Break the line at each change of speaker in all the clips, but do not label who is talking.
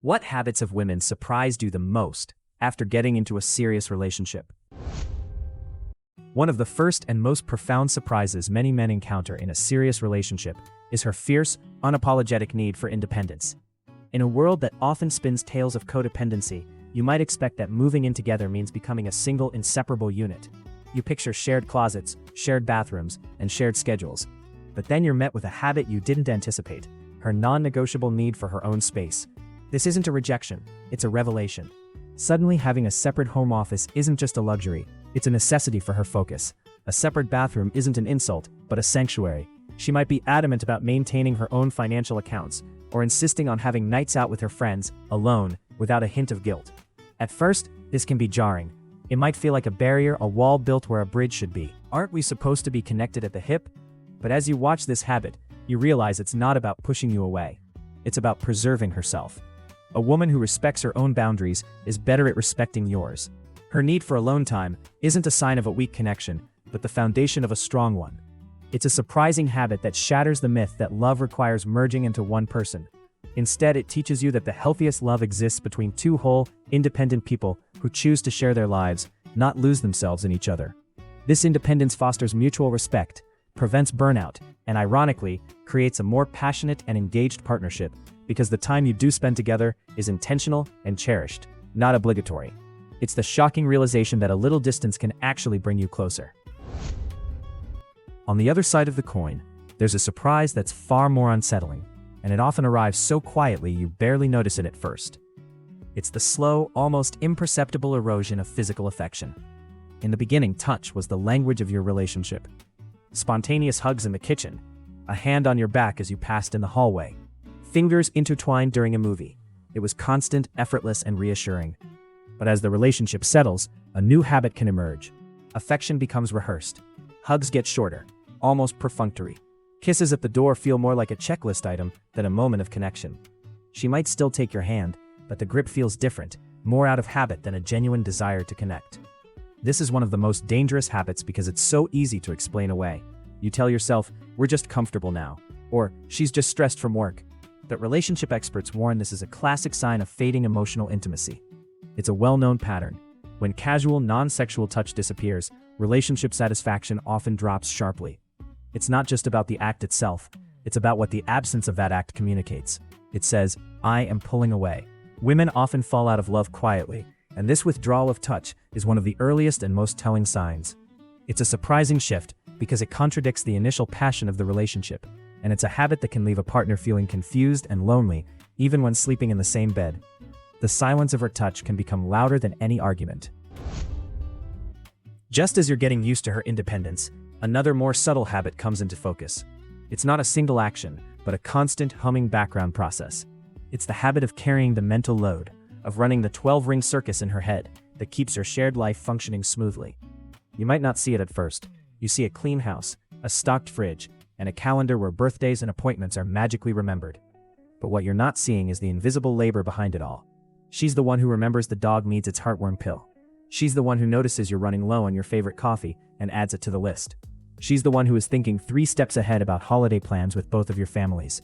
What habits of women surprised you the most after getting into a serious relationship? One of the first and most profound surprises many men encounter in a serious relationship is her fierce, unapologetic need for independence. In a world that often spins tales of codependency, you might expect that moving in together means becoming a single, inseparable unit. You picture shared closets, shared bathrooms, and shared schedules. But then you're met with a habit you didn't anticipate: her non-negotiable need for her own space. This isn't a rejection, it's a revelation. Suddenly, having a separate home office isn't just a luxury, it's a necessity for her focus. A separate bathroom isn't an insult, but a sanctuary. She might be adamant about maintaining her own financial accounts, or insisting on having nights out with her friends, alone, without a hint of guilt. At first, this can be jarring. It might feel like a barrier, a wall built where a bridge should be. Aren't we supposed to be connected at the hip? But as you watch this habit, you realize it's not about pushing you away. It's about preserving herself. A woman who respects her own boundaries is better at respecting yours. Her need for alone time isn't a sign of a weak connection, but the foundation of a strong one. It's a surprising habit that shatters the myth that love requires merging into one person. Instead, it teaches you that the healthiest love exists between two whole, independent people who choose to share their lives, not lose themselves in each other. This independence fosters mutual respect, prevents burnout, and ironically, creates a more passionate and engaged partnership, because the time you do spend together is intentional and cherished, not obligatory. It's the shocking realization that a little distance can actually bring you closer. On the other side of the coin, there's a surprise that's far more unsettling, and it often arrives so quietly you barely notice it at first. It's the slow, almost imperceptible erosion of physical affection. In the beginning, touch was the language of your relationship. Spontaneous hugs in the kitchen, a hand on your back as you passed in the hallway, fingers intertwined during a movie. It was constant, effortless, and reassuring. But as the relationship settles, a new habit can emerge. Affection becomes rehearsed. Hugs get shorter, almost perfunctory. Kisses at the door feel more like a checklist item than a moment of connection. She might still take your hand, but the grip feels different, more out of habit than a genuine desire to connect. This is one of the most dangerous habits because it's so easy to explain away. You tell yourself, "We're just comfortable now," or "She's just stressed from work." But relationship experts warn this is a classic sign of fading emotional intimacy. It's a well-known pattern. When casual, non-sexual touch disappears, relationship satisfaction often drops sharply. It's not just about the act itself, it's about what the absence of that act communicates. It says, "I am pulling away." Women often fall out of love quietly, and this withdrawal of touch is one of the earliest and most telling signs. It's a surprising shift because it contradicts the initial passion of the relationship, and it's a habit that can leave a partner feeling confused and lonely, even when sleeping in the same bed. The silence of her touch can become louder than any argument. Just as you're getting used to her independence, another more subtle habit comes into focus. It's not a single action, but a constant humming background process. It's the habit of carrying the mental load, of running the 12-ring circus in her head that keeps her shared life functioning smoothly. You might not see it at first. You see a clean house, a stocked fridge, and a calendar where birthdays and appointments are magically remembered. But what you're not seeing is the invisible labor behind it all. She's the one who remembers the dog needs its heartworm pill. She's the one who notices you're running low on your favorite coffee and adds it to the list. She's the one who is thinking 3 steps ahead about holiday plans with both of your families.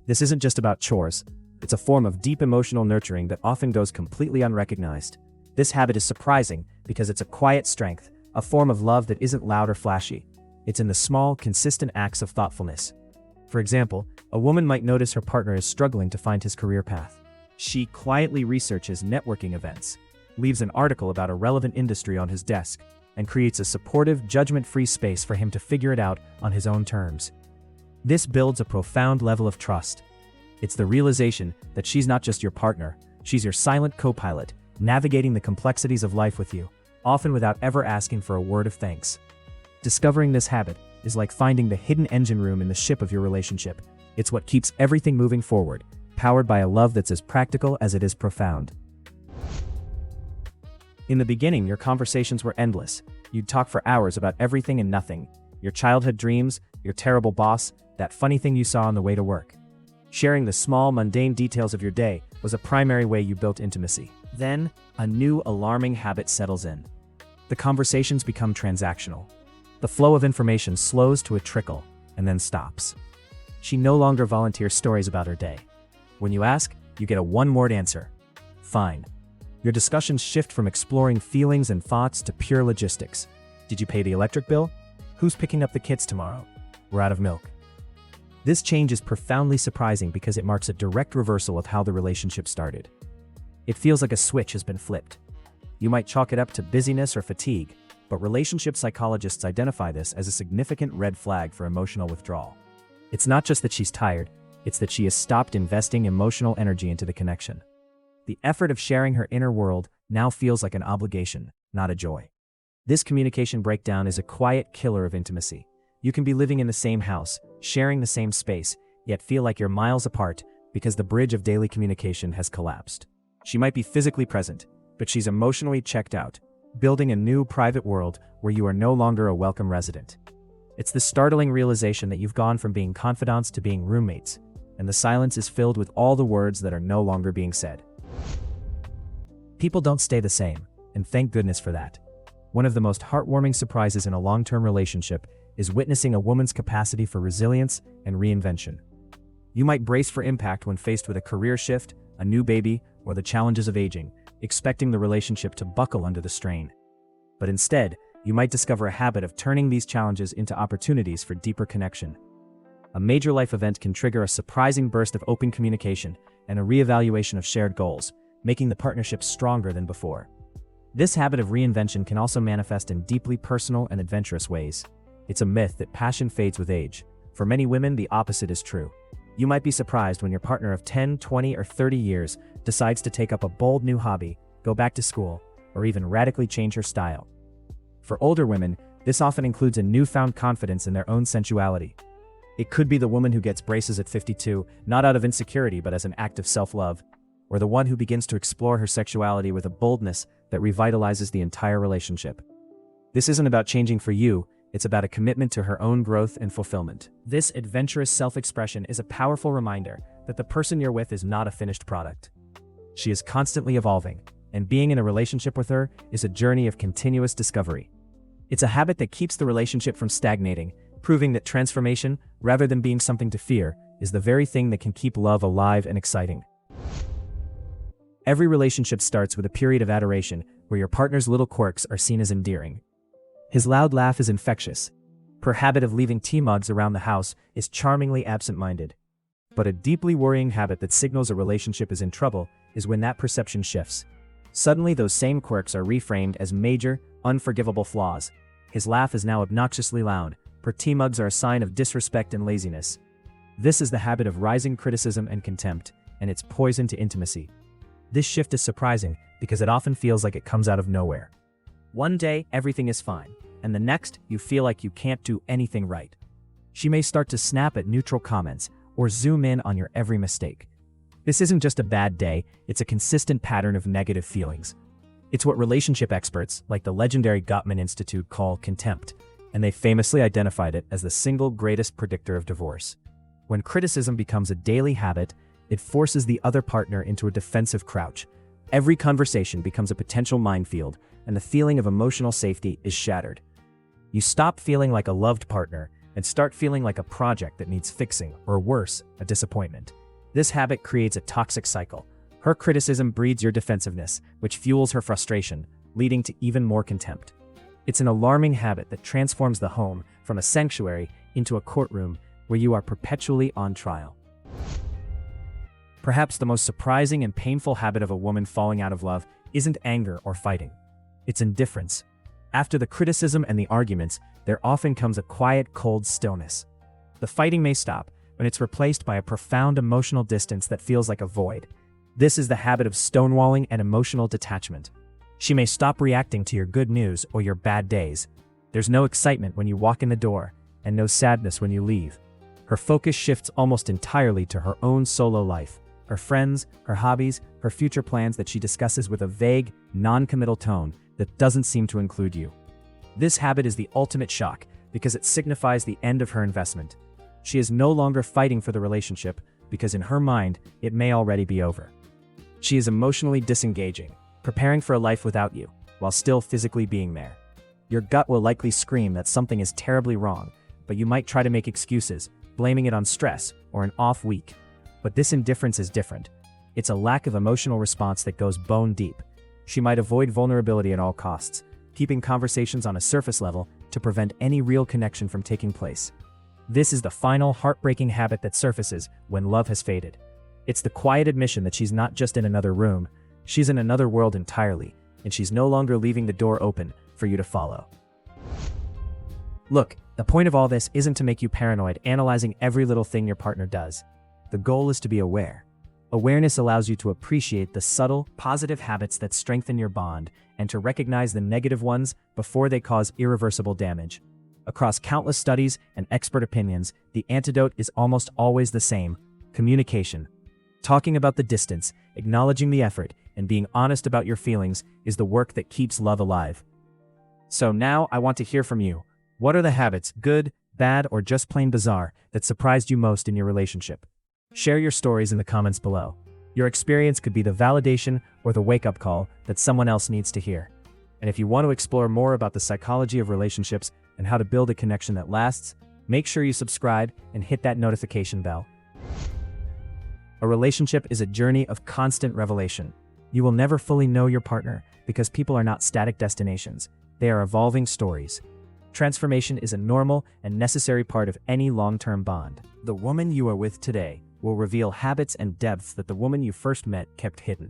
This isn't just about chores. It's a form of deep emotional nurturing that often goes completely unrecognized. This habit is surprising because it's a quiet strength, a form of love that isn't loud or flashy. It's in the small, consistent acts of thoughtfulness. For example, a woman might notice her partner is struggling to find his career path. She quietly researches networking events, leaves an article about a relevant industry on his desk, and creates a supportive, judgment-free space for him to figure it out on his own terms. This builds a profound level of trust. It's the realization that she's not just your partner, she's your silent co-pilot, navigating the complexities of life with you, often without ever asking for a word of thanks. Discovering this habit is like finding the hidden engine room in the ship of your relationship. It's what keeps everything moving forward, powered by a love that's as practical as it is profound. In the beginning, your conversations were endless. You'd talk for hours about everything and nothing. Your childhood dreams, your terrible boss, that funny thing you saw on the way to work. Sharing the small, mundane details of your day was a primary way you built intimacy. Then, a new alarming habit settles in. The conversations become transactional. The flow of information slows to a trickle and then stops. She no longer volunteers stories about her day. When you ask, You get a one-word answer. Fine. Your discussions shift from exploring feelings and thoughts to pure logistics. Did you pay the electric bill? Who's picking up the kids tomorrow? We're out of milk. This change is profoundly surprising because it marks a direct reversal of how the relationship started. It feels like a switch has been flipped. You might chalk it up to busyness or fatigue, but relationship psychologists identify this as a significant red flag for emotional withdrawal. It's not just that she's tired, it's that she has stopped investing emotional energy into the connection. The effort of sharing her inner world now feels like an obligation, not a joy. This communication breakdown is a quiet killer of intimacy. You can be living in the same house, sharing the same space, yet feel like you're miles apart because the bridge of daily communication has collapsed. She might be physically present, but she's emotionally checked out, building a new private world where you are no longer a welcome resident. It's the startling realization that you've gone from being confidants to being roommates, and the silence is filled with all the words that are no longer being said. People don't stay the same, and thank goodness for that. One of the most heartwarming surprises in a long-term relationship is witnessing a woman's capacity for resilience and reinvention. You might brace for impact when faced with a career shift, a new baby, or the challenges of aging, expecting the relationship to buckle under the strain. But instead, you might discover a habit of turning these challenges into opportunities for deeper connection. A major life event can trigger a surprising burst of open communication and a reevaluation of shared goals, making the partnership stronger than before. This habit of reinvention can also manifest in deeply personal and adventurous ways. It's a myth that passion fades with age. For many women, the opposite is true. You might be surprised when your partner of 10, 20, or 30 years decides to take up a bold new hobby, go back to school, or even radically change her style. For older women, this often includes a newfound confidence in their own sensuality. It could be the woman who gets braces at 52, not out of insecurity but as an act of self-love, or the one who begins to explore her sexuality with a boldness that revitalizes the entire relationship. This isn't about changing for you, it's about a commitment to her own growth and fulfillment. This adventurous self-expression is a powerful reminder that the person you're with is not a finished product. She is constantly evolving, and being in a relationship with her is a journey of continuous discovery. It's a habit that keeps the relationship from stagnating, proving that transformation, rather than being something to fear, is the very thing that can keep love alive and exciting. Every relationship starts with a period of adoration where your partner's little quirks are seen as endearing. His loud laugh is infectious. Her habit of leaving tea mugs around the house is charmingly absent-minded. But a deeply worrying habit that signals a relationship is in trouble is when that perception shifts. Suddenly, those same quirks are reframed as major, unforgivable flaws. His laugh is now obnoxiously loud. Her tea mugs are a sign of disrespect and laziness. This is the habit of rising criticism and contempt, and it's poison to intimacy. This shift is surprising because it often feels like it comes out of nowhere. One day, everything is fine, and the next, you feel like you can't do anything right. She may start to snap at neutral comments or zoom in on your every mistake. This isn't just a bad day, it's a consistent pattern of negative feelings. It's what relationship experts, like the legendary Gottman Institute, call contempt, and they famously identified it as the single greatest predictor of divorce. When criticism becomes a daily habit, it forces the other partner into a defensive crouch. Every conversation becomes a potential minefield, and the feeling of emotional safety is shattered. You stop feeling like a loved partner and start feeling like a project that needs fixing, or worse, a disappointment. This habit creates a toxic cycle. Her criticism breeds your defensiveness, which fuels her frustration, leading to even more contempt. It's an alarming habit that transforms the home from a sanctuary into a courtroom where you are perpetually on trial. Perhaps the most surprising and painful habit of a woman falling out of love isn't anger or fighting. It's indifference. After the criticism and the arguments, there often comes a quiet, cold stillness. The fighting may stop, but it's replaced by a profound emotional distance that feels like a void. This is the habit of stonewalling and emotional detachment. She may stop reacting to your good news or your bad days. There's no excitement when you walk in the door, and no sadness when you leave. Her focus shifts almost entirely to her own solo life, her friends, her hobbies, her future plans that she discusses with a vague, non-committal tone that doesn't seem to include you. This habit is the ultimate shock because it signifies the end of her investment. She is no longer fighting for the relationship because in her mind, it may already be over. She is emotionally disengaging, preparing for a life without you, while still physically being there. Your gut will likely scream that something is terribly wrong, but you might try to make excuses, blaming it on stress or an off week. But this indifference is different. It's a lack of emotional response that goes bone deep. She might avoid vulnerability at all costs, keeping conversations on a surface level to prevent any real connection from taking place. This is the final heartbreaking habit that surfaces when love has faded. It's the quiet admission that she's not just in another room, she's in another world entirely, and she's no longer leaving the door open for you to follow. Look, the point of all this isn't to make you paranoid, analyzing every little thing your partner does. The goal is to be aware. Awareness allows you to appreciate the subtle, positive habits that strengthen your bond and to recognize the negative ones before they cause irreversible damage. Across countless studies and expert opinions, the antidote is almost always the same: communication. Talking about the distance, acknowledging the effort, and being honest about your feelings is the work that keeps love alive. So now I want to hear from you. What are the habits, good, bad, or just plain bizarre, that surprised you most in your relationship? Share your stories in the comments below. Your experience could be the validation or the wake-up call that someone else needs to hear. And if you want to explore more about the psychology of relationships and how to build a connection that lasts, make sure you subscribe and hit that notification bell. A relationship is a journey of constant revelation. You will never fully know your partner because people are not static destinations. They are evolving stories. Transformation is a normal and necessary part of any long-term bond. The woman you are with today will reveal habits and depths that the woman you first met kept hidden.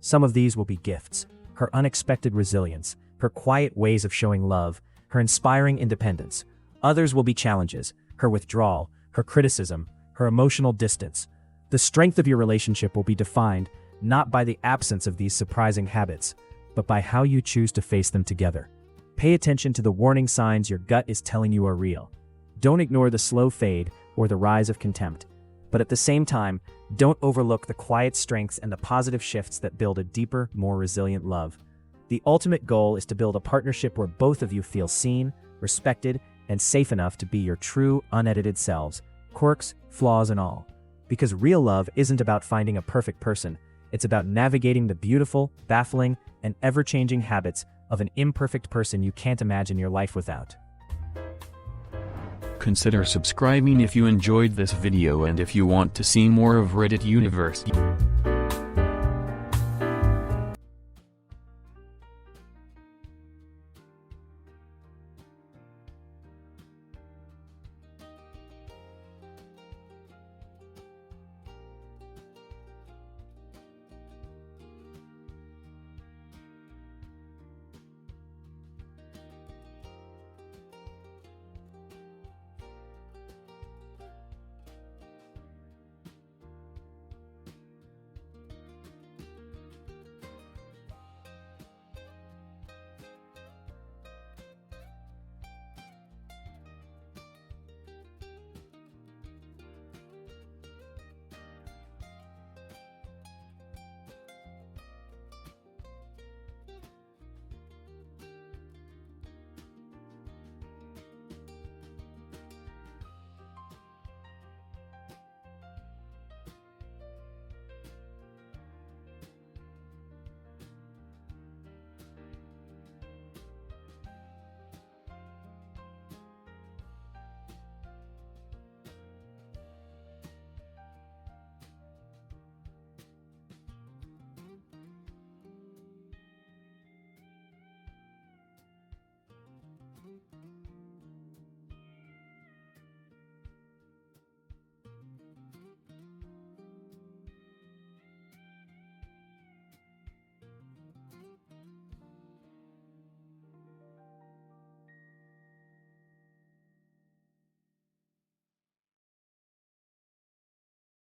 Some of these will be gifts: her unexpected resilience, her quiet ways of showing love, her inspiring independence. Others will be challenges: her withdrawal, her criticism, her emotional distance. The strength of your relationship will be defined not by the absence of these surprising habits, but by how you choose to face them together. Pay attention to the warning signs your gut is telling you are real. Don't ignore the slow fade or the rise of contempt. But at the same time, don't overlook the quiet strengths and the positive shifts that build a deeper, more resilient love. The ultimate goal is to build a partnership where both of you feel seen, respected, and safe enough to be your true, unedited selves, quirks, flaws, and all. Because real love isn't about finding a perfect person, it's about navigating the beautiful, baffling, and ever-changing habits of an imperfect person you can't imagine your life without.
Consider subscribing if you enjoyed this video and if you want to see more of Reddit Universe.